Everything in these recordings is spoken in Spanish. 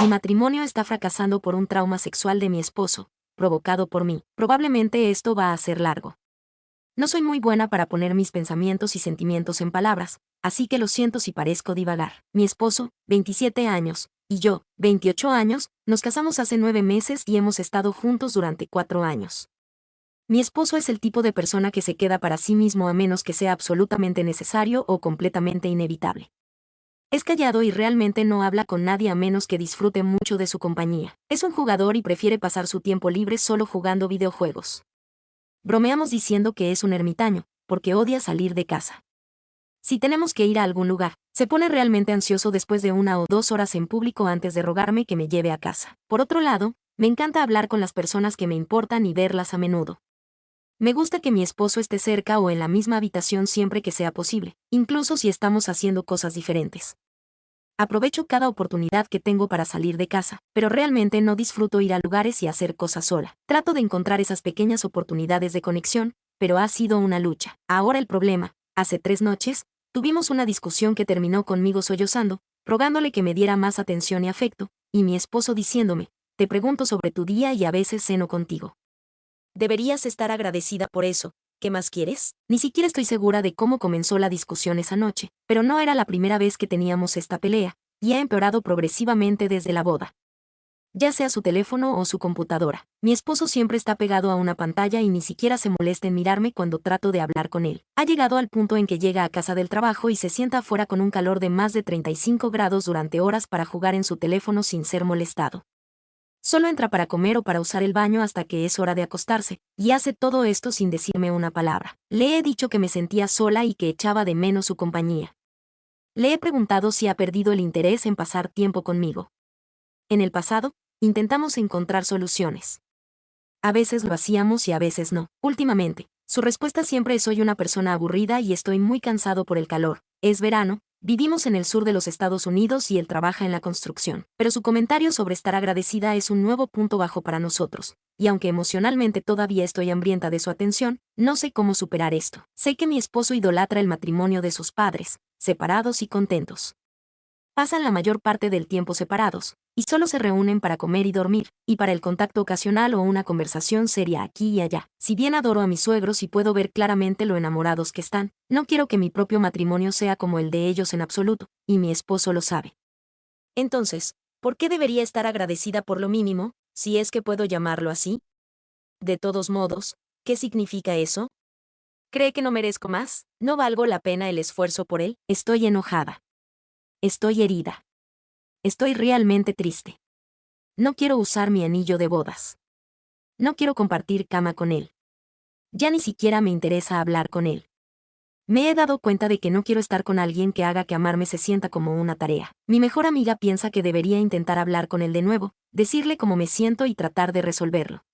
Mi matrimonio está fracasando por un trauma sexual de mi esposo, provocado por mí. Probablemente esto va a ser largo. No soy muy buena para poner mis pensamientos y sentimientos en palabras, así que lo siento si parezco divagar. Mi esposo, 27 años, y yo, 28 años, nos casamos hace 9 meses y hemos estado juntos durante 4 años. Mi esposo es el tipo de persona que se queda para sí mismo a menos que sea absolutamente necesario o completamente inevitable. Es callado y realmente no habla con nadie a menos que disfrute mucho de su compañía. Es un jugador y prefiere pasar su tiempo libre solo jugando videojuegos. Bromeamos diciendo que es un ermitaño, porque odia salir de casa. Si tenemos que ir a algún lugar, se pone realmente ansioso después de 1 o 2 horas en público antes de rogarme que me lleve a casa. Por otro lado, me encanta hablar con las personas que me importan y verlas a menudo. Me gusta que mi esposo esté cerca o en la misma habitación siempre que sea posible, incluso si estamos haciendo cosas diferentes. Aprovecho cada oportunidad que tengo para salir de casa, pero realmente no disfruto ir a lugares y hacer cosas sola. Trato de encontrar esas pequeñas oportunidades de conexión, pero ha sido una lucha. Ahora el problema, hace 3 noches, tuvimos una discusión que terminó conmigo sollozando, rogándole que me diera más atención y afecto, y mi esposo diciéndome, te pregunto sobre tu día y a veces ceno contigo. Deberías estar agradecida por eso. ¿Qué más quieres? Ni siquiera estoy segura de cómo comenzó la discusión esa noche, pero no era la primera vez que teníamos esta pelea, y ha empeorado progresivamente desde la boda. Ya sea su teléfono o su computadora, mi esposo siempre está pegado a una pantalla y ni siquiera se molesta en mirarme cuando trato de hablar con él. Ha llegado al punto en que llega a casa del trabajo y se sienta afuera con un calor de más de 35 grados durante horas para jugar en su teléfono sin ser molestado. Solo entra para comer o para usar el baño hasta que es hora de acostarse, y hace todo esto sin decirme una palabra. Le he dicho que me sentía sola y que echaba de menos su compañía. Le he preguntado si ha perdido el interés en pasar tiempo conmigo. En el pasado, intentamos encontrar soluciones. A veces lo hacíamos y a veces no. Últimamente, su respuesta siempre es soy una persona aburrida y estoy muy cansado por el calor. Es verano, vivimos en el sur de los Estados Unidos y él trabaja en la construcción. Pero su comentario sobre estar agradecida es un nuevo punto bajo para nosotros. Y aunque emocionalmente todavía estoy hambrienta de su atención, no sé cómo superar esto. Sé que mi esposo idolatra el matrimonio de sus padres, separados y contentos. Pasan la mayor parte del tiempo separados, y solo se reúnen para comer y dormir, y para el contacto ocasional o una conversación seria aquí y allá. Si bien adoro a mis suegros y puedo ver claramente lo enamorados que están, no quiero que mi propio matrimonio sea como el de ellos en absoluto, y mi esposo lo sabe. Entonces, ¿por qué debería estar agradecida por lo mínimo, si es que puedo llamarlo así? De todos modos, ¿qué significa eso? ¿Cree que no merezco más? ¿No valgo la pena el esfuerzo por él? Estoy enojada. Estoy herida. Estoy realmente triste. No quiero usar mi anillo de bodas. No quiero compartir cama con él. Ya ni siquiera me interesa hablar con él. Me he dado cuenta de que no quiero estar con alguien que haga que amarme se sienta como una tarea. Mi mejor amiga piensa que debería intentar hablar con él de nuevo, decirle cómo me siento y tratar de resolverlo.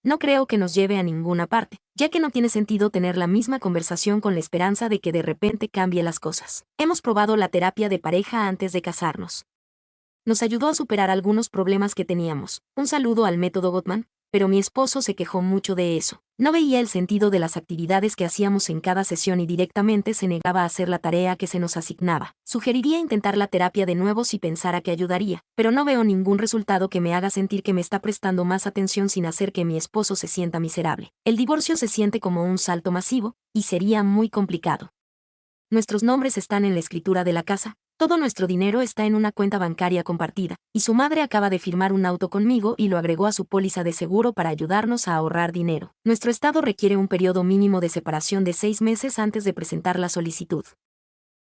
No creo que nos lleve a ninguna parte, ya que no tiene sentido tener la misma conversación con la esperanza de que de repente cambie las cosas. Hemos probado la terapia de pareja antes de casarnos. Nos ayudó a superar algunos problemas que teníamos. Un saludo al método Gottman, pero mi esposo se quejó mucho de eso. No veía el sentido de las actividades que hacíamos en cada sesión y directamente se negaba a hacer la tarea que se nos asignaba. Sugeriría intentar la terapia de nuevo si pensara que ayudaría, pero no veo ningún resultado que me haga sentir que me está prestando más atención sin hacer que mi esposo se sienta miserable. El divorcio se siente como un salto masivo, y sería muy complicado. Nuestros nombres están en la escritura de la casa, todo nuestro dinero está en una cuenta bancaria compartida, y su madre acaba de firmar un auto conmigo y lo agregó a su póliza de seguro para ayudarnos a ahorrar dinero. Nuestro estado requiere un periodo mínimo de separación de 6 meses antes de presentar la solicitud.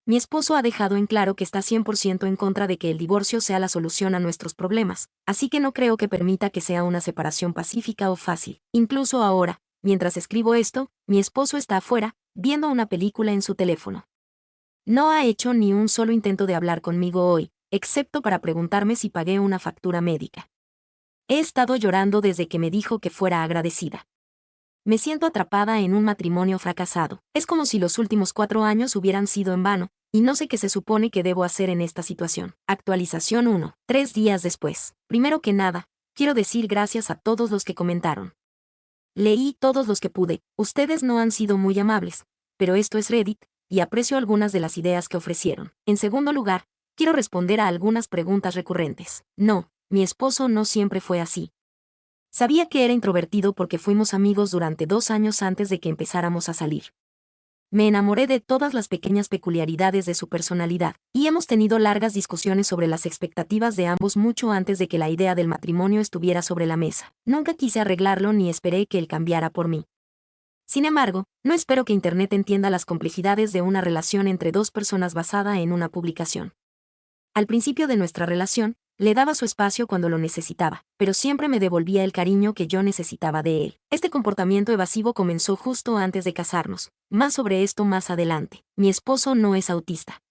Mi esposo ha dejado en claro que está 100% en contra de que el divorcio sea la solución a nuestros problemas, así que no creo que permita que sea una separación pacífica o fácil. Incluso ahora, mientras escribo esto, mi esposo está afuera, viendo una película en su teléfono. No ha hecho ni un solo intento de hablar conmigo hoy, excepto para preguntarme si pagué una factura médica. He estado llorando desde que me dijo que fuera agradecida. Me siento atrapada en un matrimonio fracasado. Es como si los últimos 4 años hubieran sido en vano, y no sé qué se supone que debo hacer en esta situación. Actualización 1. 3 días después. Primero que nada, quiero decir gracias a todos los que comentaron. Leí todos los que pude. Ustedes no han sido muy amables, pero esto es Reddit, y aprecio algunas de las ideas que ofrecieron. En segundo lugar, Quiero responder a algunas preguntas recurrentes. No, mi esposo no siempre fue así. Sabía que era introvertido porque fuimos amigos durante 2 años antes de que empezáramos a salir. Me enamoré de todas las pequeñas peculiaridades de su personalidad, y hemos tenido largas discusiones sobre las expectativas de ambos mucho antes de que la idea del matrimonio estuviera sobre la mesa. Nunca quise arreglarlo ni esperé que él cambiara por mí. Sin embargo, no espero que Internet entienda las complejidades de una relación entre dos personas basada en una publicación. Al principio de nuestra relación, le daba su espacio cuando lo necesitaba, pero siempre me devolvía el cariño que yo necesitaba de él. Este comportamiento evasivo comenzó justo antes de casarnos. Más sobre esto más adelante. Mi esposo no es autista.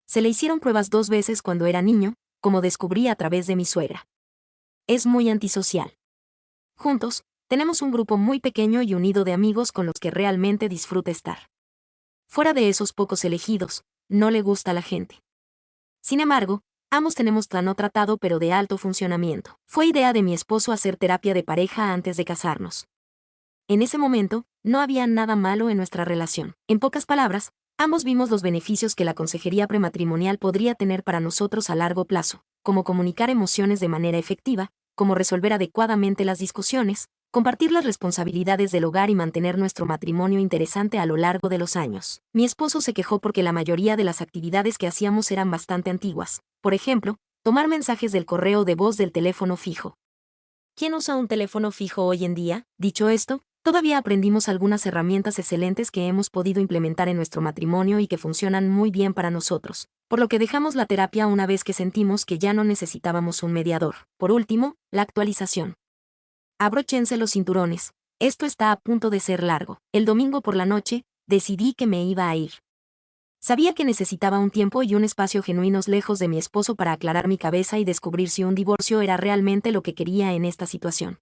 Se le hicieron pruebas 2 veces cuando era niño, como descubrí a través de mi suegra. Es muy antisocial. Juntos, tenemos un grupo muy pequeño y unido de amigos con los que realmente disfruta estar. Fuera de esos pocos elegidos, no le gusta a la gente. Sin embargo, ambos tenemos plano tratado pero de alto funcionamiento. Fue idea de mi esposo hacer terapia de pareja antes de casarnos. En ese momento, no había nada malo en nuestra relación. En pocas palabras, ambos vimos los beneficios que la consejería prematrimonial podría tener para nosotros a largo plazo, como comunicar emociones de manera efectiva, como resolver adecuadamente las discusiones, compartir las responsabilidades del hogar y mantener nuestro matrimonio interesante a lo largo de los años. Mi esposo se quejó porque la mayoría de las actividades que hacíamos eran bastante antiguas. Por ejemplo, tomar mensajes del correo de voz del teléfono fijo. ¿Quién usa un teléfono fijo hoy en día? Dicho esto, todavía aprendimos algunas herramientas excelentes que hemos podido implementar en nuestro matrimonio y que funcionan muy bien para nosotros, por lo que dejamos la terapia una vez que sentimos que ya no necesitábamos un mediador. Por último, la actualización. Abróchense los cinturones, esto está a punto de ser largo. El domingo por la noche, decidí que me iba a ir. Sabía que necesitaba un tiempo y un espacio genuinos lejos de mi esposo para aclarar mi cabeza y descubrir si un divorcio era realmente lo que quería en esta situación.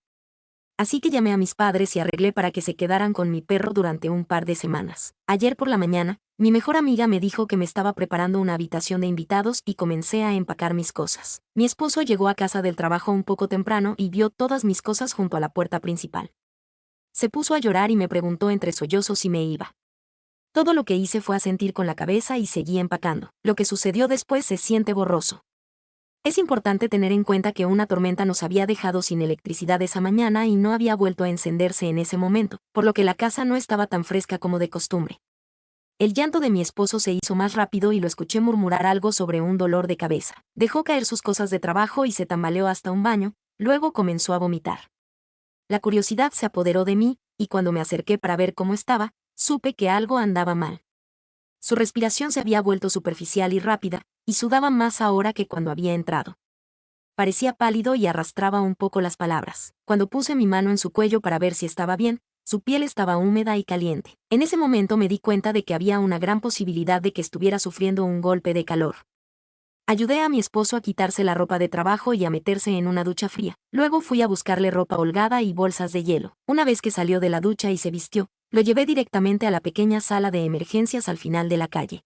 Así que llamé a mis padres y arreglé para que se quedaran con mi perro durante un par de semanas. Ayer por la mañana, mi mejor amiga me dijo que me estaba preparando una habitación de invitados y comencé a empacar mis cosas. Mi esposo llegó a casa del trabajo un poco temprano y vio todas mis cosas junto a la puerta principal. Se puso a llorar y me preguntó entre sollozos si me iba. Todo lo que hice fue asentir con la cabeza y seguí empacando. Lo que sucedió después se siente borroso. Es importante tener en cuenta que una tormenta nos había dejado sin electricidad esa mañana y no había vuelto a encenderse en ese momento, por lo que la casa no estaba tan fresca como de costumbre. El llanto de mi esposo se hizo más rápido y lo escuché murmurar algo sobre un dolor de cabeza. Dejó caer sus cosas de trabajo y se tambaleó hasta un baño, luego comenzó a vomitar. La curiosidad se apoderó de mí, y cuando me acerqué para ver cómo estaba, supe que algo andaba mal. Su respiración se había vuelto superficial y rápida, y sudaba más ahora que cuando había entrado. Parecía pálido y arrastraba un poco las palabras. Cuando puse mi mano en su cuello para ver si estaba bien, su piel estaba húmeda y caliente. En ese momento me di cuenta de que había una gran posibilidad de que estuviera sufriendo un golpe de calor. Ayudé a mi esposo a quitarse la ropa de trabajo y a meterse en una ducha fría. Luego fui a buscarle ropa holgada y bolsas de hielo. Una vez que salió de la ducha y se vistió, lo llevé directamente a la pequeña sala de emergencias al final de la calle.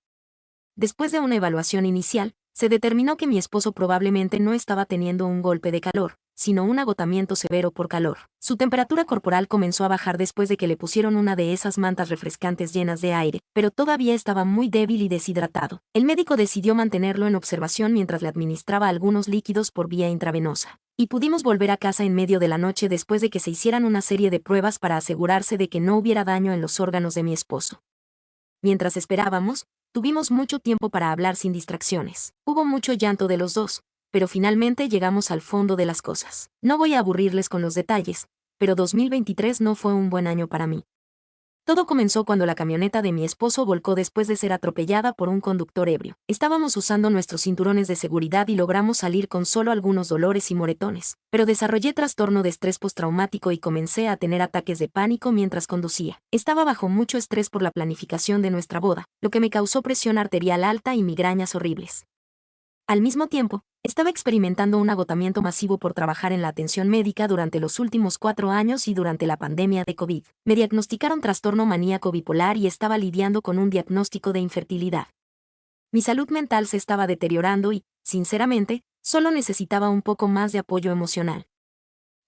Después de una evaluación inicial, se determinó que mi esposo probablemente no estaba teniendo un golpe de calor, sino un agotamiento severo por calor. Su temperatura corporal comenzó a bajar después de que le pusieron una de esas mantas refrescantes llenas de aire, pero todavía estaba muy débil y deshidratado. El médico decidió mantenerlo en observación mientras le administraba algunos líquidos por vía intravenosa. Y pudimos volver a casa en medio de la noche después de que se hicieran una serie de pruebas para asegurarse de que no hubiera daño en los órganos de mi esposo. Mientras esperábamos, tuvimos mucho tiempo para hablar sin distracciones. Hubo mucho llanto de los dos, pero finalmente llegamos al fondo de las cosas. No voy a aburrirles con los detalles, pero 2023 no fue un buen año para mí. Todo comenzó cuando la camioneta de mi esposo volcó después de ser atropellada por un conductor ebrio. Estábamos usando nuestros cinturones de seguridad y logramos salir con solo algunos dolores y moretones, pero desarrollé trastorno de estrés postraumático y comencé a tener ataques de pánico mientras conducía. Estaba bajo mucho estrés por la planificación de nuestra boda, lo que me causó presión arterial alta y migrañas horribles. Al mismo tiempo, estaba experimentando un agotamiento masivo por trabajar en la atención médica durante los últimos 4 años y durante la pandemia de COVID. Me diagnosticaron trastorno maníaco bipolar y estaba lidiando con un diagnóstico de infertilidad. Mi salud mental se estaba deteriorando y, sinceramente, solo necesitaba un poco más de apoyo emocional.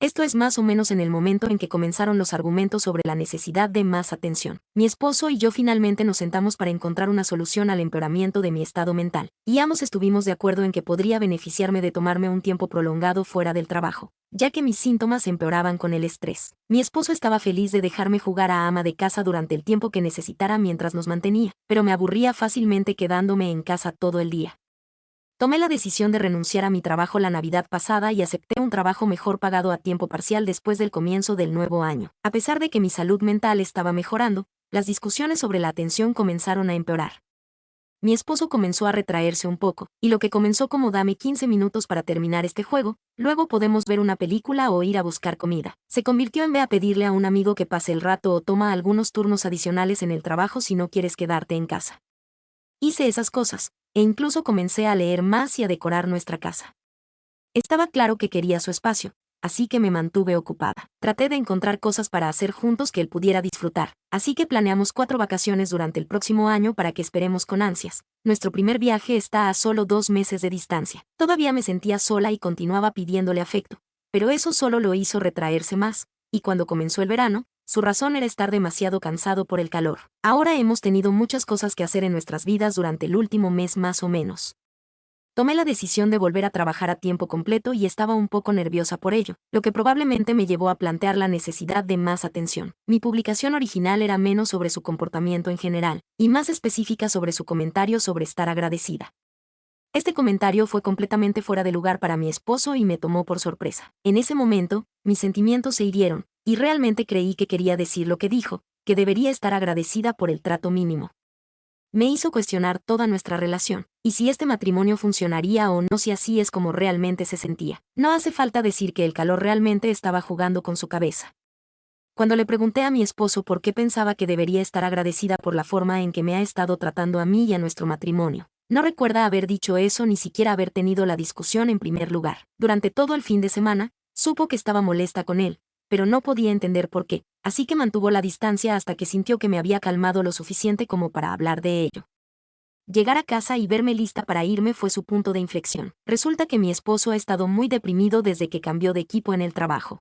Esto es más o menos en el momento en que comenzaron los argumentos sobre la necesidad de más atención. Mi esposo y yo finalmente nos sentamos para encontrar una solución al empeoramiento de mi estado mental, y ambos estuvimos de acuerdo en que podría beneficiarme de tomarme un tiempo prolongado fuera del trabajo, ya que mis síntomas empeoraban con el estrés. Mi esposo estaba feliz de dejarme jugar a ama de casa durante el tiempo que necesitara mientras nos mantenía, pero me aburría fácilmente quedándome en casa todo el día. Tomé la decisión de renunciar a mi trabajo la Navidad pasada y acepté un trabajo mejor pagado a tiempo parcial después del comienzo del nuevo año. A pesar de que mi salud mental estaba mejorando, las discusiones sobre la atención comenzaron a empeorar. Mi esposo comenzó a retraerse un poco, y lo que comenzó como dame 15 minutos para terminar este juego, luego podemos ver una película o ir a buscar comida, se convirtió en ve a pedirle a un amigo que pase el rato o toma algunos turnos adicionales en el trabajo si no quieres quedarte en casa. Hice esas cosas, e incluso comencé a leer más y a decorar nuestra casa. Estaba claro que quería su espacio, así que me mantuve ocupada. Traté de encontrar cosas para hacer juntos que él pudiera disfrutar, así que planeamos 4 vacaciones durante el próximo año para que esperemos con ansias. Nuestro primer viaje está a solo 2 meses de distancia. Todavía me sentía sola y continuaba pidiéndole afecto, pero eso solo lo hizo retraerse más, y cuando comenzó el verano, su razón era estar demasiado cansado por el calor. Ahora hemos tenido muchas cosas que hacer en nuestras vidas durante el último mes más o menos. Tomé la decisión de volver a trabajar a tiempo completo y estaba un poco nerviosa por ello, lo que probablemente me llevó a plantear la necesidad de más atención. Mi publicación original era menos sobre su comportamiento en general, y más específica sobre su comentario sobre estar agradecida. Este comentario fue completamente fuera de lugar para mi esposo y me tomó por sorpresa. En ese momento, mis sentimientos se hirieron, y realmente creí que quería decir lo que dijo, que debería estar agradecida por el trato mínimo. Me hizo cuestionar toda nuestra relación, y si este matrimonio funcionaría o no si así es como realmente se sentía. No hace falta decir que el calor realmente estaba jugando con su cabeza. Cuando le pregunté a mi esposo por qué pensaba que debería estar agradecida por la forma en que me ha estado tratando a mí y a nuestro matrimonio, no recuerda haber dicho eso ni siquiera haber tenido la discusión en primer lugar. Durante todo el fin de semana, supo que estaba molesta con él, pero no podía entender por qué, así que mantuvo la distancia hasta que sintió que me había calmado lo suficiente como para hablar de ello. Llegar a casa y verme lista para irme fue su punto de inflexión. Resulta que mi esposo ha estado muy deprimido desde que cambió de equipo en el trabajo.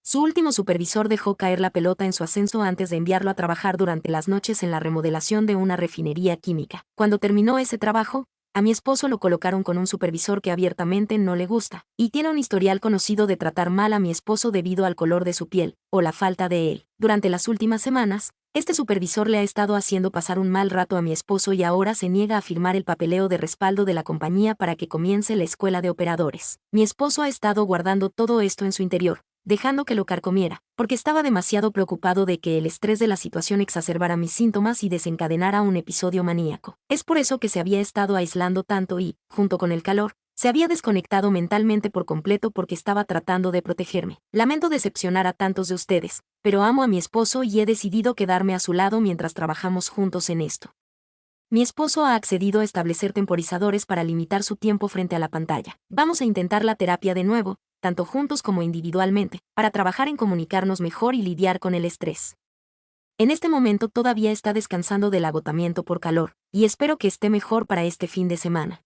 Su último supervisor dejó caer la pelota en su ascenso antes de enviarlo a trabajar durante las noches en la remodelación de una refinería química. Cuando terminó ese trabajo, a mi esposo lo colocaron con un supervisor que abiertamente no le gusta, y tiene un historial conocido de tratar mal a mi esposo debido al color de su piel, o la falta de él. Durante las últimas semanas, este supervisor le ha estado haciendo pasar un mal rato a mi esposo y ahora se niega a firmar el papeleo de respaldo de la compañía para que comience la escuela de operadores. Mi esposo ha estado guardando todo esto en su interior, dejando que lo carcomiera, porque estaba demasiado preocupado de que el estrés de la situación exacerbara mis síntomas y desencadenara un episodio maníaco. Es por eso que se había estado aislando tanto y, junto con el calor, se había desconectado mentalmente por completo porque estaba tratando de protegerme. Lamento decepcionar a tantos de ustedes, pero amo a mi esposo y he decidido quedarme a su lado mientras trabajamos juntos en esto. Mi esposo ha accedido a establecer temporizadores para limitar su tiempo frente a la pantalla. Vamos a intentar la terapia de nuevo, tanto juntos como individualmente, para trabajar en comunicarnos mejor y lidiar con el estrés. En este momento todavía está descansando del agotamiento por calor, y espero que esté mejor para este fin de semana.